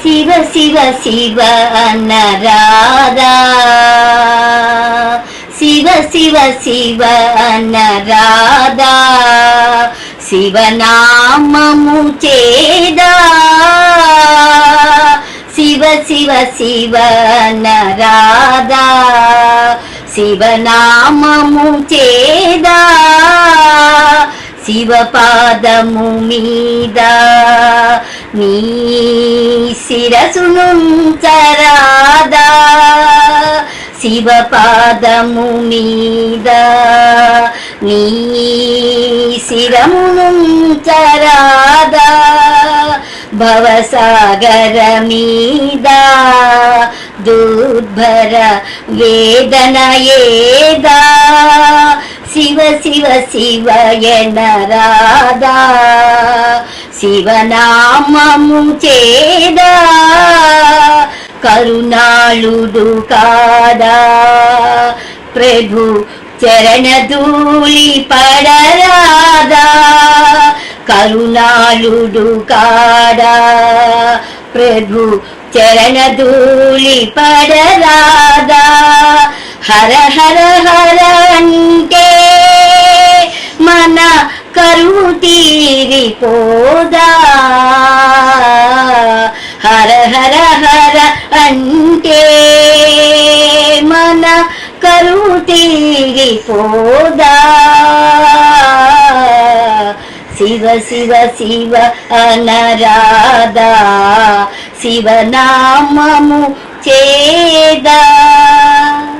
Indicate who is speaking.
Speaker 1: శివ శివ శివ అనరాధా, శివ శివ శివ అనరాధా, శివనామము చేదా, శివ శివ శివ అనరాధా, శివనామము చేదా, శివ పాదము మీద నీ శిరసును చరాదా, శివ పాదము మీద నీ శిరమును చరాదా, భవసాగర మీద దుర్భర వేదన ఏదా, శివ శివ శివయనరాధా, శివనామము చేదా, కరుణాళుడు కాదా, ప్రభు చరణధూళి పడరాదా, కరుణాళుడు కాడా, ప్రభు చరణధూళి పడరాదా, హర హర హర అంటే మన కరువు తీరిపోదా, హర హర హర అంటే మన కరువు తీరిపోదా, శివ శివ శివ అనరాధా, శివనామము చేదా.